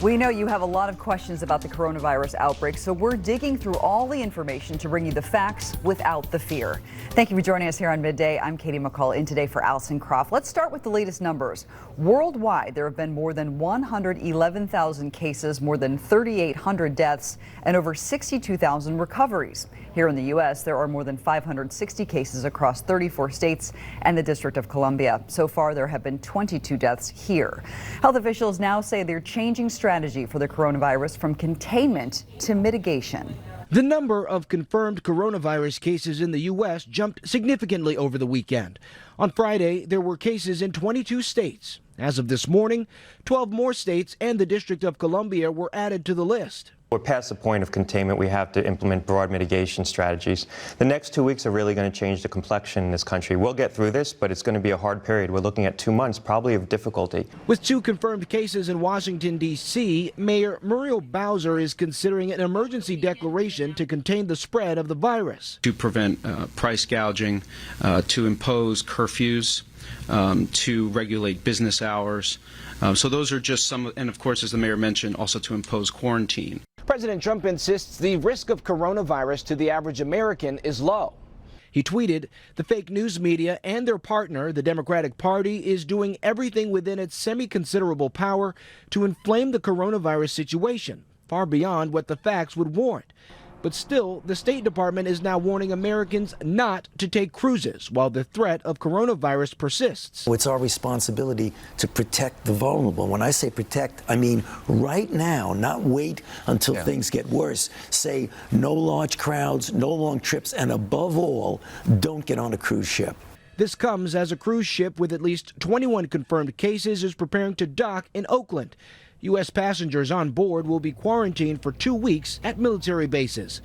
We know you have a lot of questions about the coronavirus outbreak, so we're digging through all the information to bring you the facts without the fear. Thank you for joining us here on Midday. I'm Katie McCall, in today for Allison Croft. Let's start with the latest numbers. Worldwide, there have been more than 111,000 cases, more than 3,800 deaths, and over 62,000 recoveries. Here in the U.S., there are more than 560 cases across 34 states and the District of Columbia. So far, there have been 22 deaths here. Health officials now say they're changing strategy for the coronavirus from containment to mitigation. The number of confirmed coronavirus cases in the U.S. jumped significantly over the weekend. On Friday, there were cases in 22 states. As of this morning, 12 more states and the District of Columbia were added to the list. We're past the point of containment. We have to implement broad mitigation strategies. The next 2 weeks are really going to change the complexion in this country. We'll get through this, but it's going to be a hard period. We're looking at 2 months, probably, of difficulty. With 2 confirmed cases in Washington, D.C., Mayor Muriel Bowser is considering an emergency declaration to contain the spread of the virus. To prevent price gouging, to impose curfews, to regulate business hours. So those are just some, and of course, as the mayor mentioned, also to impose quarantine. President Trump insists the risk of coronavirus to the average American is low. He tweeted, "The fake news media and their partner, the Democratic Party, is doing everything within its semi-considerable power to inflame the coronavirus situation, far beyond what the facts would warrant." But still, the State Department is now warning Americans not to take cruises while the threat of coronavirus persists. It's our responsibility to protect the vulnerable. When I say protect, I mean right now, not wait until things get worse. Say no large crowds, no long trips, and above all, don't get on a cruise ship. This comes as a cruise ship with at least 21 confirmed cases is preparing to dock in Oakland. U.S. passengers on board will be quarantined for 2 weeks at military bases.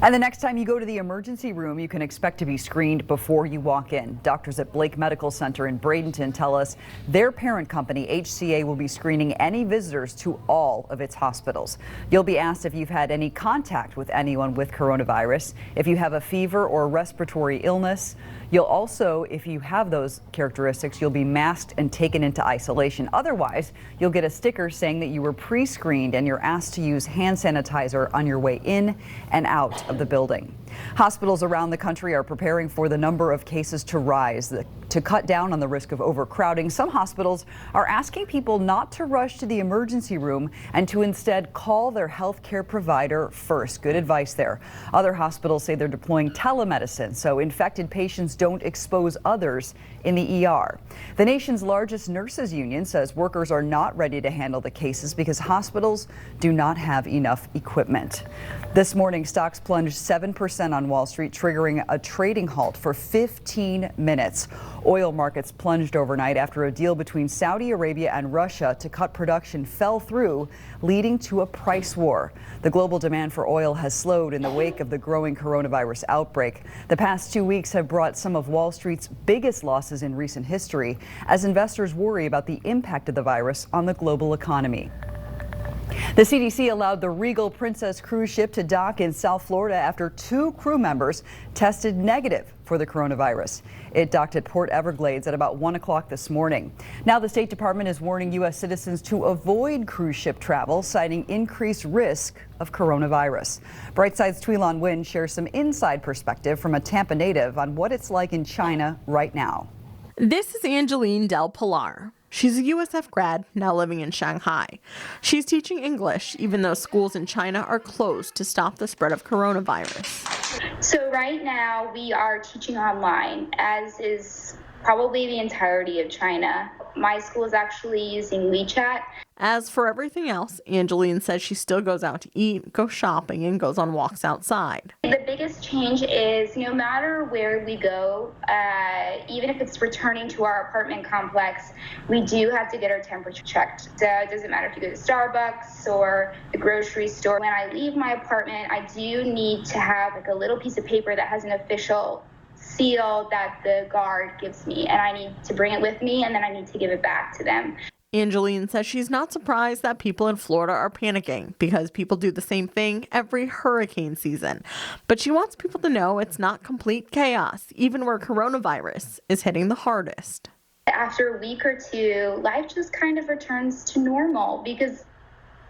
And the next time you go to the emergency room, you can expect to be screened before you walk in. Doctors at Blake Medical Center in Bradenton tell us their parent company, HCA, will be screening any visitors to all of its hospitals. You'll be asked if you've had any contact with anyone with coronavirus, if you have a fever or respiratory illness. You'll also, if you have those characteristics, you'll be masked and taken into isolation. Otherwise, you'll get a sticker saying that you were pre-screened and you're asked to use hand sanitizer on your way in and out of the building. Hospitals around the country are preparing for the number of cases to rise. To cut down on the risk of overcrowding, some hospitals are asking people not to rush to the emergency room and to instead call their health care provider first. Good advice there. Other hospitals say they're deploying telemedicine so infected patients don't expose others in the ER. The nation's largest nurses union says workers are not ready to handle the cases because hospitals do not have enough equipment. This morning, stocks plunged 7% on Wall Street, triggering a trading halt for 15 minutes. Oil markets plunged overnight after a deal between Saudi Arabia and Russia to cut production fell through, leading to a price war. The global demand for oil has slowed in the wake of the growing coronavirus outbreak. The past 2 weeks have brought some of Wall Street's biggest losses in recent history as investors worry about the impact of the virus on the global economy. The CDC allowed the Regal Princess cruise ship to dock in South Florida after 2 crew members tested negative for the coronavirus. It docked at Port Everglades at about 1 o'clock this morning. Now the State Department is warning U.S. citizens to avoid cruise ship travel, citing increased risk of coronavirus. Brightside's Tweelon Wynn shares some inside perspective from a Tampa native on what it's like in China right now. This is Angeline Del Pilar. She's a USF grad, now living in Shanghai. She's teaching English, even though schools in China are closed to stop the spread of coronavirus. So right now we are teaching online, as is probably the entirety of China. My school is actually using WeChat. As for everything else, Angeline says she still goes out to eat, goes shopping, and goes on walks outside. The biggest change is no matter where we go, even if it's returning to our apartment complex, we do have to get our temperature checked. So it doesn't matter if you go to Starbucks or the grocery store. When I leave my apartment, I do need to have like a little piece of paper that has an official seal that the guard gives me, and I need to bring it with me, and then I need to give it back to them. Angeline says she's not surprised that people in Florida are panicking because people do the same thing every hurricane season. But she wants people to know it's not complete chaos, even where coronavirus is hitting the hardest. After a week or two, life just kind of returns to normal because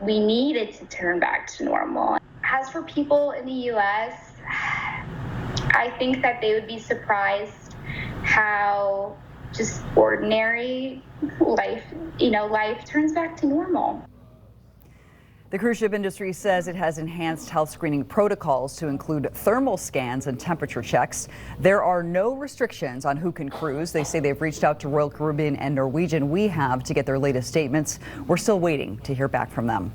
we need it to turn back to normal. As for people in the U.S., I think that they would be surprised how just ordinary life turns back to normal. The cruise ship industry says it has enhanced health screening protocols to include thermal scans and temperature checks. There are no restrictions on who can cruise. They say they've reached out to Royal Caribbean and Norwegian We Have to get their latest statements. We're still waiting to hear back from them.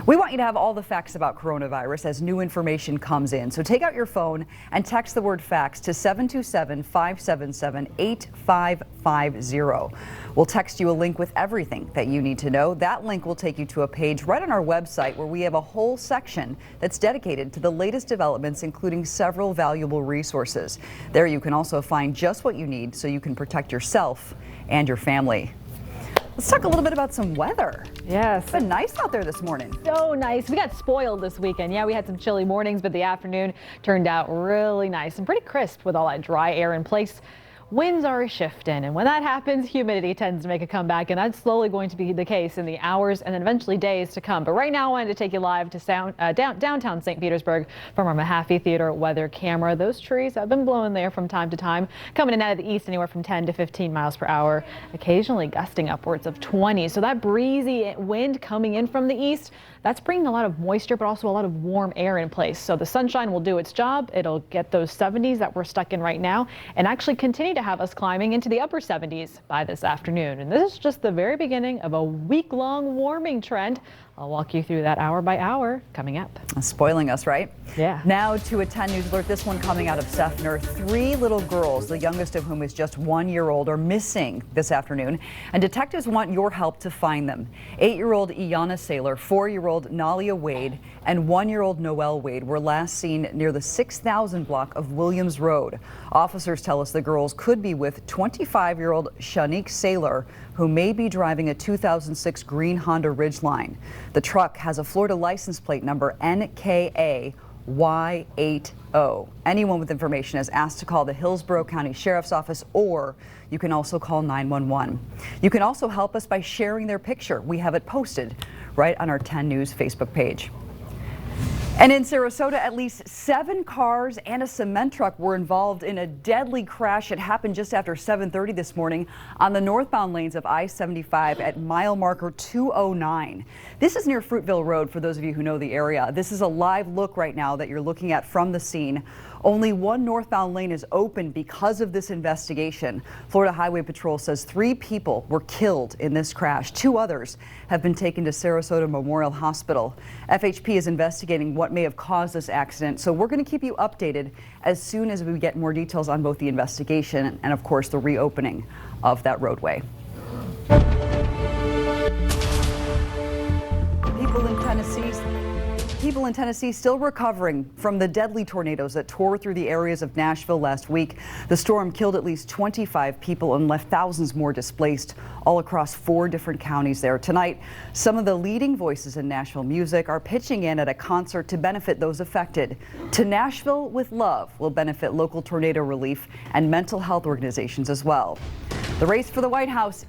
We want you to have all the facts about coronavirus as new information comes in. So take out your phone and text the word facts to 727-577-8550. We'll text you a link with everything that you need to know. That link will take you to a page right on our website where we have a whole section that's dedicated to the latest developments, including several valuable resources. There you can also find just what you need so you can protect yourself and your family. Let's talk a little bit about some weather. Yes. It's been nice out there this morning. So nice. We got spoiled this weekend. Yeah, we had some chilly mornings, but the afternoon turned out really nice and pretty crisp with all that dry air in place. Winds are shifting, and when that happens, humidity tends to make a comeback, and that's slowly going to be the case in the hours and then eventually days to come. But right now, I wanted to take you live to downtown St. Petersburg from our Mahaffey Theater weather camera. Those trees have been blowing there from time to time, coming in out of the east anywhere from 10 to 15 miles per hour, occasionally gusting upwards of 20. So that breezy wind coming in from the east, that's bringing a lot of moisture, but also a lot of warm air in place. So the sunshine will do its job. It'll get those 70s that we're stuck in right now and actually continue to have us climbing into the upper 70s by this afternoon. And this is just the very beginning of a week-long warming trend. I'll walk you through that hour by hour coming up. Spoiling us, right? Yeah. Now to a 10 News alert. This one coming out of Sefner. 3 little girls, the youngest of whom is just 1 year old, are missing this afternoon, and detectives want your help to find them. 8-year-old Iana Saylor, 4-year-old Nalia Wade, and 1-year-old Noelle Wade were last seen near the 6000 block of Williams Road. Officers tell us the girls could be with 25-year-old Shanique Saylor, who may be driving a 2006 green Honda Ridgeline. The truck has a Florida license plate number NKA Y80. Anyone with information is asked to call the Hillsborough County Sheriff's Office, or you can also call 911. You can also help us by sharing their picture. We have it posted right on our 10 News Facebook page. And in Sarasota, at least 7 cars and a cement truck were involved in a deadly crash. It happened just after 7:30 this morning on the northbound lanes of I-75 at mile marker 209. This is near Fruitville Road for those of you who know the area. This is a live look right now that you're looking at from the scene. Only one northbound lane is open because of this investigation. Florida Highway Patrol says 3 people were killed in this crash. 2 others have been taken to Sarasota Memorial Hospital. FHP is investigating what may have caused this accident, so we're going to keep you updated as soon as we get more details on both the investigation and, of course, the reopening of that roadway. People in Tennessee still recovering from the deadly tornadoes that tore through the areas of Nashville last week. The storm killed at least 25 people and left thousands more displaced all across 4 different counties there. Tonight, some of the leading voices in Nashville music are pitching in at a concert to benefit those affected. To Nashville with Love will benefit local tornado relief and mental health organizations as well. The race for the White House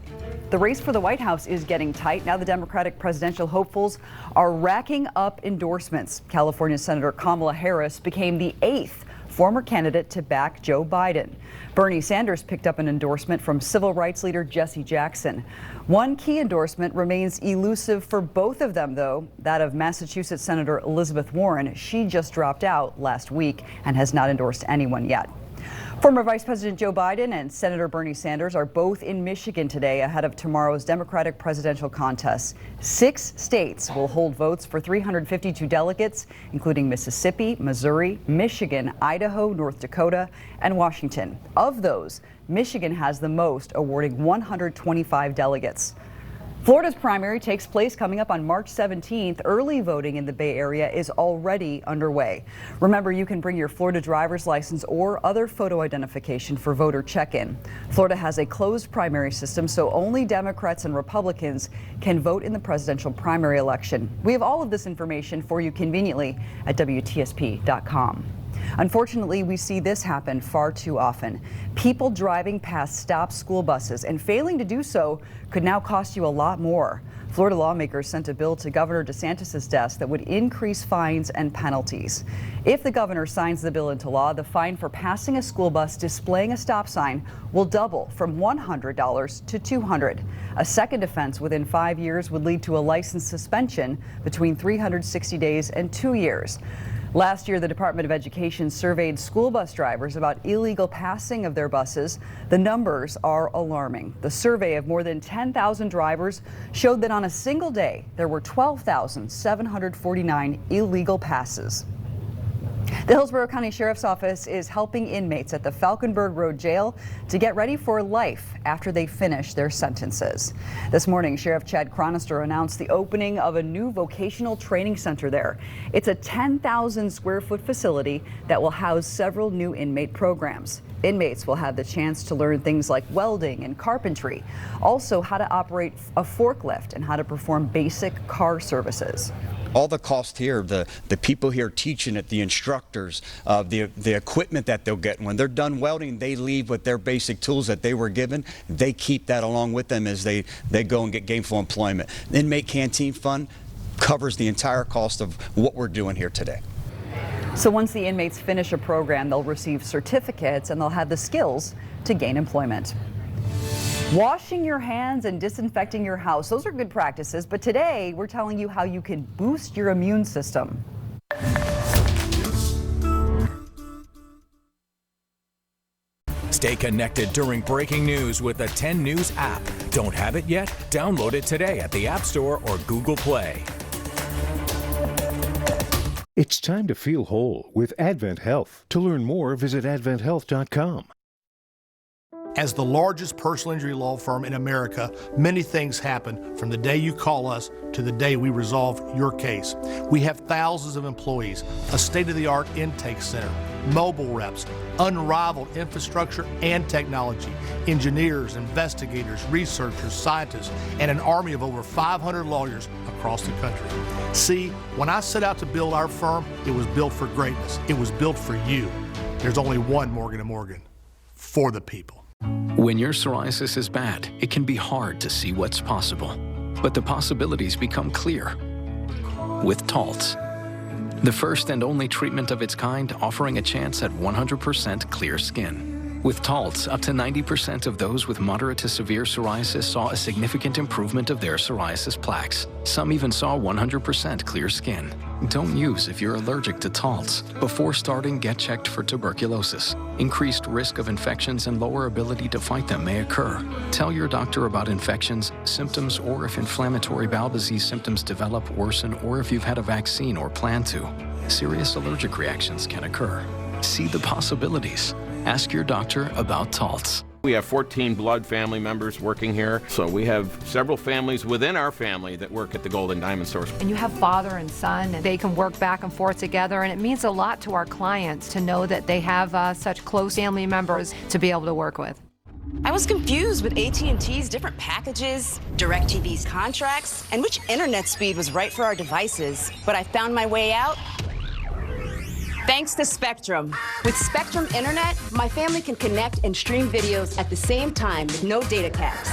is getting tight. Now the Democratic presidential hopefuls are racking up endorsements. California Senator Kamala Harris became the 8th former candidate to back Joe Biden. Bernie Sanders picked up an endorsement from civil rights leader Jesse Jackson. One key endorsement remains elusive for both of them, though, that of Massachusetts Senator Elizabeth Warren. She just dropped out last week and has not endorsed anyone yet. Former Vice President Joe Biden and Senator Bernie Sanders are both in Michigan today ahead of tomorrow's Democratic presidential contest. 6 states will hold votes for 352 delegates, including Mississippi, Missouri, Michigan, Idaho, North Dakota, and Washington. Of those, Michigan has the most, awarding 125 delegates. Florida's primary takes place coming up on March 17th. Early voting in the Bay Area is already underway. Remember, you can bring your Florida driver's license or other photo identification for voter check-in. Florida has a closed primary system, so only Democrats and Republicans can vote in the presidential primary election. We have all of this information for you conveniently at WTSP.com. Unfortunately, we see this happen far too often. People driving past stopped school buses and failing to do so could now cost you a lot more. Florida lawmakers sent a bill to Governor DeSantis' desk that would increase fines and penalties. If the governor signs the bill into law, the fine for passing a school bus displaying a stop sign will double from $100 to $200. A second offense within 5 years would lead to a license suspension between 360 days and 2 years. Last year, the Department of Education surveyed school bus drivers about illegal passing of their buses. The numbers are alarming. The survey of more than 10,000 drivers showed that on a single day, there were 12,749 illegal passes. The Hillsborough County Sheriff's Office is helping inmates at the Falkenberg Road Jail to get ready for life after they finish their sentences. This morning, Sheriff Chad Chronister announced the opening of a new vocational training center there. It's a 10,000 square foot facility that will house several new inmate programs. Inmates will have the chance to learn things like welding and carpentry, also how to operate a forklift and how to perform basic car services. All the cost here, the people here teaching it, the instructors, the equipment that they'll get. When they're done welding, they leave with their basic tools that they were given. They keep that along with them as they go and get gainful employment. The Inmate Canteen Fund covers the entire cost of what we're doing here today. So once the inmates finish a program, they'll receive certificates and they'll have the skills to gain employment. Washing your hands and disinfecting your house, those are good practices, but today we're telling you how you can boost your immune system. Stay connected during breaking news with the 10 News app. Don't have it yet? Download it today at the App Store or Google Play. It's time to feel whole with Advent Health. To learn more, visit adventhealth.com. As the largest personal injury law firm in America, many things happen from the day you call us to the day we resolve your case. We have thousands of employees, a state-of-the-art intake center, mobile reps, unrivaled infrastructure and technology, engineers, investigators, researchers, scientists, and an army of over 500 lawyers across the country. See, when I set out to build our firm, it was built for greatness. It was built for you. There's only one Morgan & Morgan, for the people. When your psoriasis is bad, it can be hard to see what's possible. But the possibilities become clear with Taltz, the first and only treatment of its kind offering a chance at 100% clear skin. With Taltz, up to 90% of those with moderate to severe psoriasis saw a significant improvement of their psoriasis plaques. Some even saw 100% clear skin. Don't use if you're allergic to Taltz. Before starting, get checked for tuberculosis. Increased risk of infections and lower ability to fight them may occur. Tell your doctor about infections, symptoms, or if inflammatory bowel disease symptoms develop, worsen, or if you've had a vaccine or plan to. Serious allergic reactions can occur. See the possibilities. Ask your doctor about Taltz. We have 14 blood family members working here, so we have several families within our family that work at the Golden Diamond Source. And you have father and son, and they can work back and forth together, and it means a lot to our clients to know that they have such close family members to be able to work with. I was confused with AT&T's different packages, DirecTV's contracts, and which internet speed was right for our devices. But I found my way out thanks to Spectrum. With Spectrum Internet, my family can connect and stream videos at the same time with no data caps.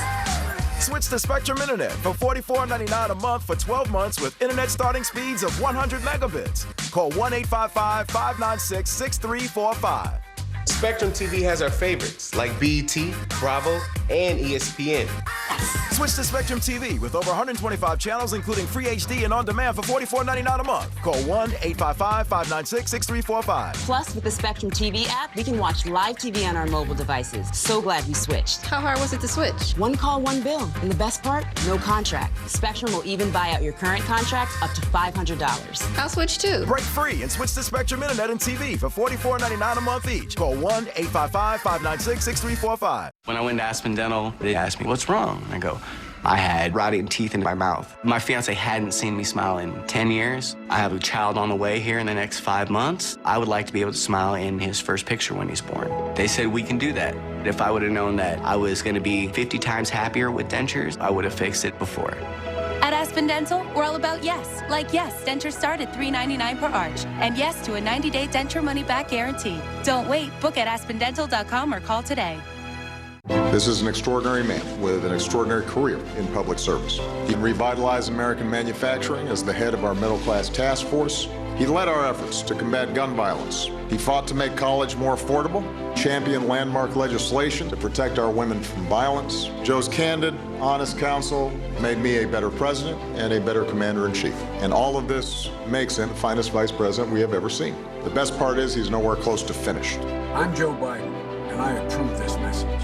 Switch to Spectrum Internet for $44.99 a month for 12 months with internet starting speeds of 100 megabits. Call 1-855-596-6345. Spectrum TV has our favorites like BET, Bravo, and ESPN. Switch to Spectrum TV with over 125 channels, including free HD and on-demand for $44.99 a month. Call 1-855-596-6345. Plus, with the Spectrum TV app, we can watch live TV on our mobile devices. So glad we switched. How hard was it to switch? One call, one bill. And the best part? No contract. Spectrum will even buy out your current contract up to $500. I'll switch too. Break free and switch to Spectrum Internet and TV for $44.99 a month each. Call 1-855-596-6345. When I went to Aspen Dental, they asked me, "What's wrong?" I go, "I had rotting teeth in my mouth." My fiance hadn't seen me smile in 10 years. I have a child on the way here in the next 5 months. I would like to be able to smile in his first picture when he's born. They said we can do that. If I would have known that I was going to be 50 times happier with dentures, I would have fixed it before. At Aspen Dental, we're all about yes. Like yes, dentures start at $3.99 per arch. And yes to a 90-day denture money-back guarantee. Don't wait. Book at aspendental.com or call today. This is an extraordinary man with an extraordinary career in public service. He revitalized American manufacturing as the head of our middle-class task force. He led our efforts to combat gun violence. He fought to make college more affordable, championed landmark legislation to protect our women from violence. Joe's candid, honest counsel made me a better president and a better commander-in-chief. And all of this makes him the finest vice president we have ever seen. The best part is he's nowhere close to finished. I'm Joe Biden, and I approve this message.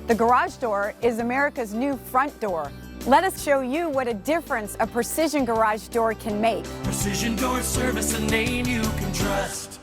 The garage door is America's new front door. Let us show you what a difference a precision garage door can make. Precision Door Service, a name you can trust.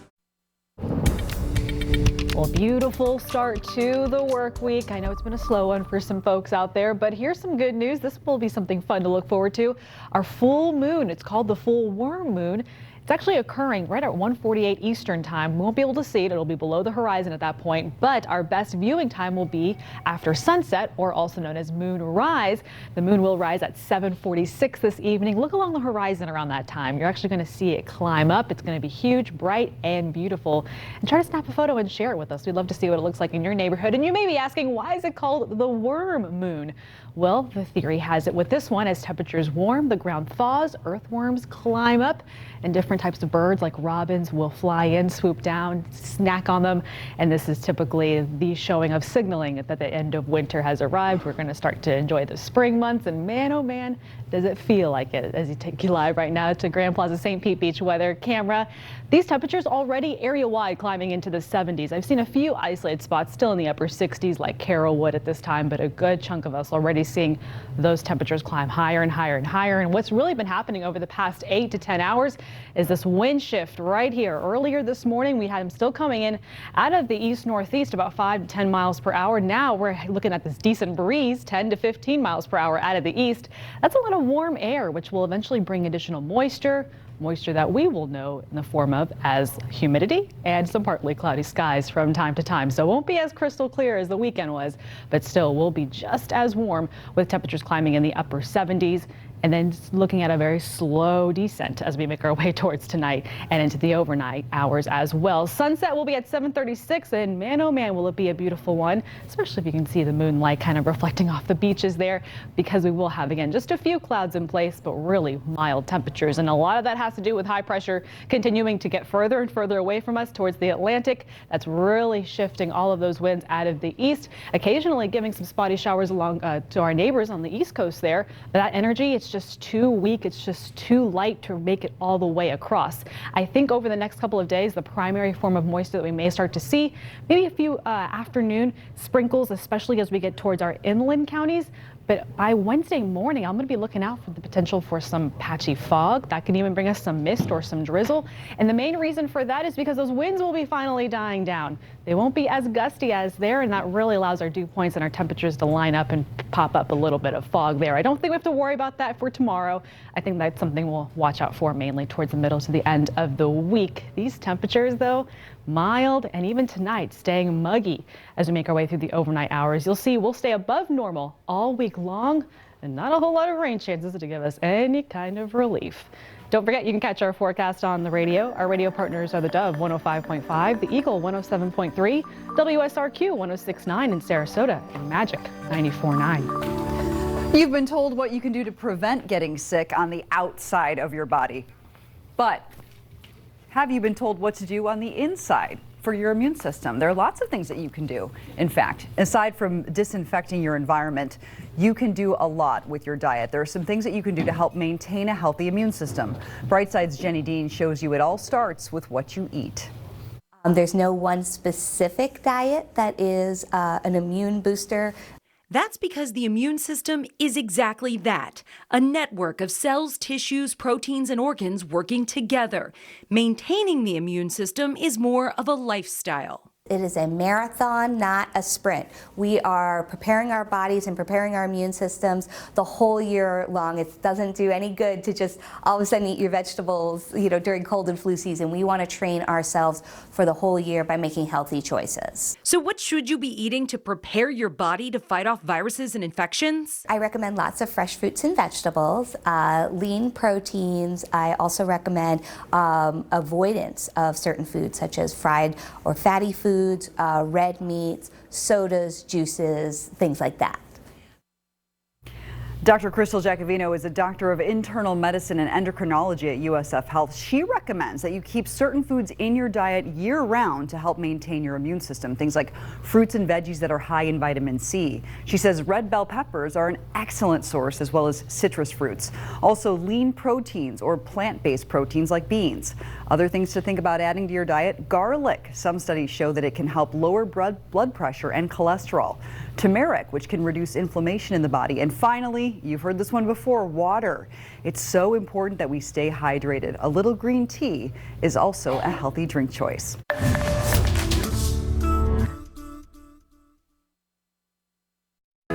Well, beautiful start to the work week. I know it's been a slow one for some folks out there, but here's some good news. This will be something fun to look forward to. Our full moon, it's called the full worm moon. It's actually occurring right at 1:48 Eastern time. We won't be able to see it. It'll be below the horizon at that point, but our best viewing time will be after sunset, or also known as moon rise. The moon will rise at 7:46 this evening. Look along the horizon around that time. You're actually going to see it climb up. It's going to be huge, bright, and beautiful. And try to snap a photo and share it with us. We'd love to see what it looks like in your neighborhood. And you may be asking, why is it called the worm moon? Well, the theory has it with this one, as temperatures warm, the ground thaws, earthworms climb up, and different types of birds like robins will fly in, swoop down, snack on them. And this is typically the showing of signaling that the end of winter has arrived. We're going to start to enjoy the spring months, and man, oh man, does it feel like it as you take you live right now to Grand Plaza St. Pete Beach weather camera. These temperatures already area-wide climbing into the 70s. I've seen a few isolated spots still in the upper 60s like Carrollwood at this time, but a good chunk of us already seeing those temperatures climb higher and higher and higher. And what's really been happening over the past 8 to 10 hours is this wind shift right here. Earlier this morning, we had them still coming in out of the east-northeast about 5 to 10 miles per hour. Now we're looking at this decent breeze, 10 to 15 miles per hour out of the east. That's a lot of warm air, which will eventually bring additional moisture that we will know in the form of as humidity and some partly cloudy skies from time to time. So it won't be as crystal clear as the weekend was, but still will be just as warm with temperatures climbing in the upper 70s. And then looking at a very slow descent as we make our way towards tonight and into the overnight hours as well. Sunset will be at 7:36, and man, oh man, will it be a beautiful one, especially if you can see the moonlight kind of reflecting off the beaches there, because we will have, again, just a few clouds in place, but really mild temperatures. And a lot of that has to do with high pressure continuing to get further and further away from us towards the Atlantic. That's really shifting all of those winds out of the east, occasionally giving some spotty showers along to our neighbors on the east coast there. But that energy, it's just too weak. It's just too light to make it all the way across. I think over the next couple of days, the primary form of moisture that we may start to see, maybe a few afternoon sprinkles, especially as we get towards our inland counties. But by Wednesday morning, I'm going to be looking out for the potential for some patchy fog. That can even bring us some mist or some drizzle. And the main reason for that is because those winds will be finally dying down. They won't be as gusty as there, and that really allows our dew points and our temperatures to line up and pop up a little bit of fog there. I don't think we have to worry about that for tomorrow. I think that's something we'll watch out for mainly towards the middle to the end of the week. These temperatures, though, mild, and even tonight staying muggy as we make our way through the overnight hours. You'll see we'll stay above normal all week long, and not a whole lot of rain chances to give us any kind of relief. Don't forget, you can catch our forecast on the radio. Our radio partners are the Dove 105.5, the Eagle 107.3, WSRQ 106.9 in Sarasota, and Magic 94.9. You've been told what you can do to prevent getting sick on the outside of your body, but have you been told what to do on the inside for your immune system? There are lots of things that you can do. In fact, aside from disinfecting your environment, you can do a lot with your diet. There are some things that you can do to help maintain a healthy immune system. Brightside's Jenny Dean shows you it all starts with what you eat. There's no one specific diet that is an immune booster. That's because the immune system is exactly that, a network of cells, tissues, proteins, and organs working together. Maintaining the immune system is more of a lifestyle. It is a marathon, not a sprint. We are preparing our bodies and preparing our immune systems the whole year long. It doesn't do any good to just all of a sudden eat your vegetables, during cold and flu season. We want to train ourselves for the whole year by making healthy choices. So what should you be eating to prepare your body to fight off viruses and infections? I recommend lots of fresh fruits and vegetables, lean proteins. I also recommend avoidance of certain foods such as fried or fatty foods, red meats, sodas, juices, things like that. Dr. Crystal Jacovino is a doctor of internal medicine and endocrinology at USF Health. She recommends that you keep certain foods in your diet year-round to help maintain your immune system. Things like fruits and veggies that are high in vitamin C. She says red bell peppers are an excellent source, as well as citrus fruits. Also, lean proteins or plant-based proteins like beans. Other things to think about adding to your diet: garlic. Some studies show that it can help lower blood pressure and cholesterol. Turmeric, which can reduce inflammation in the body. And finally, you've heard this one before, water. It's so important that we stay hydrated. A little green tea is also a healthy drink choice.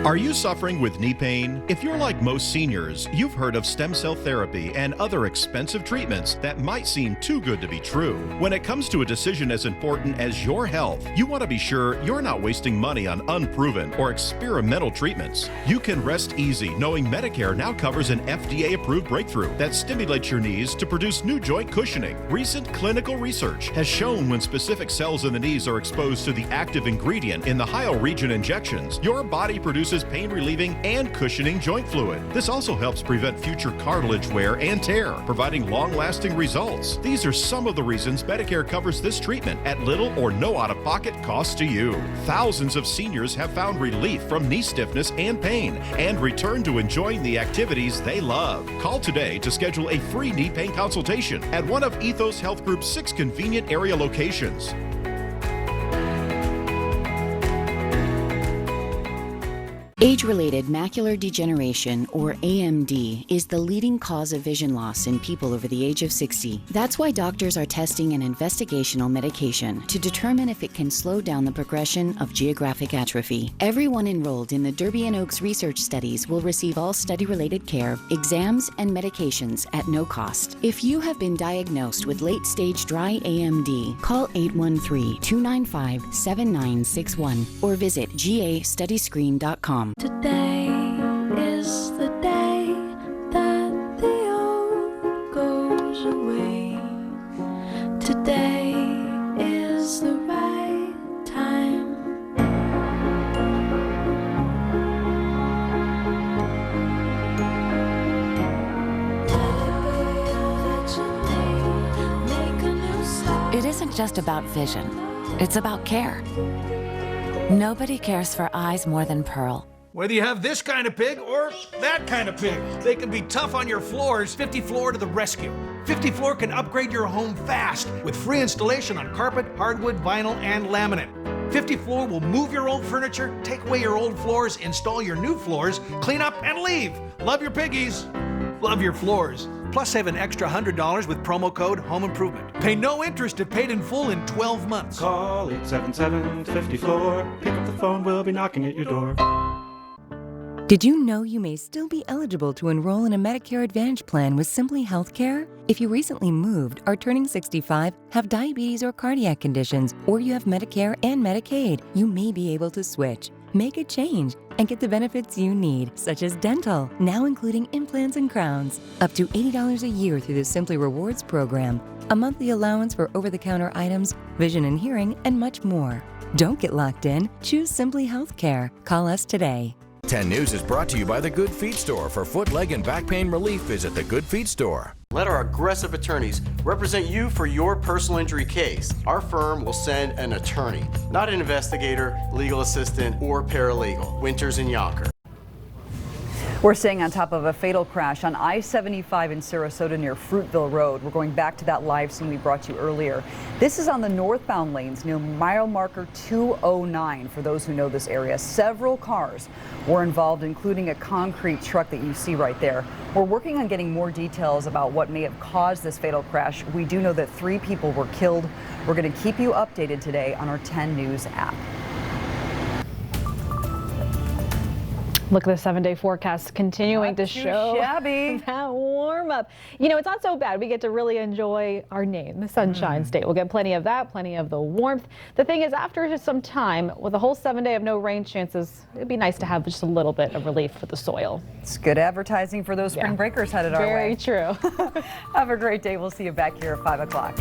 Are you suffering with knee pain? If you're like most seniors, you've heard of stem cell therapy and other expensive treatments that might seem too good to be true. When it comes to a decision as important as your health, you want to be sure you're not wasting money on unproven or experimental treatments. You can rest easy knowing Medicare now covers an FDA-approved breakthrough that stimulates your knees to produce new joint cushioning. Recent clinical research has shown when specific cells in the knees are exposed to the active ingredient in the hyoregion injections, your body produces pain-relieving and cushioning joint fluid. This also helps prevent future cartilage wear and tear, providing long-lasting results. These are some of the reasons Medicare covers this treatment at little or no out-of-pocket cost to you. Thousands of seniors have found relief from knee stiffness and pain and returned to enjoying the activities they love. Call today to schedule a free knee pain consultation at one of Ethos Health Group's 6 convenient area locations. Age-related macular degeneration, or AMD, is the leading cause of vision loss in people over the age of 60. That's why doctors are testing an investigational medication to determine if it can slow down the progression of geographic atrophy. Everyone enrolled in the Derby and Oaks research studies will receive all study-related care, exams, and medications at no cost. If you have been diagnosed with late-stage dry AMD, call 813-295-7961 or visit gastudyscreen.com. Today is the day that the old goes away. Today is the right time. It isn't just about vision, it's about care. Nobody cares for eyes more than Pearl. Whether you have this kind of pig or that kind of pig, they can be tough on your floors. 50 Floor to the rescue. 50 Floor can upgrade your home fast with free installation on carpet, hardwood, vinyl, and laminate. 50 Floor will move your old furniture, take away your old floors, install your new floors, clean up, and leave. Love your piggies. Love your floors. Plus, save an extra $100 with promo code Home Improvement. Pay no interest if paid in full in 12 months. Call 877-50-FLOOR. Pick up the phone, we'll be knocking at your door. Did you know you may still be eligible to enroll in a Medicare Advantage plan with Simply Healthcare? If you recently moved, are turning 65, have diabetes or cardiac conditions, or you have Medicare and Medicaid, you may be able to switch. Make a change and get the benefits you need, such as dental, now including implants and crowns. Up to $80 a year through the Simply Rewards program, a monthly allowance for over-the-counter items, vision and hearing, and much more. Don't get locked in. Choose Simply Healthcare. Call us today. 10 News is brought to you by The Good Feet Store. For foot, leg, and back pain relief, visit The Good Feet Store. Let our aggressive attorneys represent you for your personal injury case. Our firm will send an attorney, not an investigator, legal assistant, or paralegal. Winters and Yonker. We're staying on top of a fatal crash on I-75 in Sarasota near Fruitville Road. We're going back to that live scene we brought you earlier. This is on the northbound lanes near mile marker 209. For those who know this area, several cars were involved, including a concrete truck that you see right there. We're working on getting more details about what may have caused this fatal crash. We do know that 3 people were killed. We're going to keep you updated today on our 10 News app. Look at the 7-day forecast continuing to show shabby. that warm up. You know, it's not so bad. We get to really enjoy our name, the Sunshine State. We'll get plenty of that, plenty of the warmth. The thing is, after some time, with a whole 7 day of no rain chances, it'd be nice to have just a little bit of relief for the soil. It's good advertising for those spring breakers headed our way. Very true. Have a great day. We'll see you back here at 5 o'clock.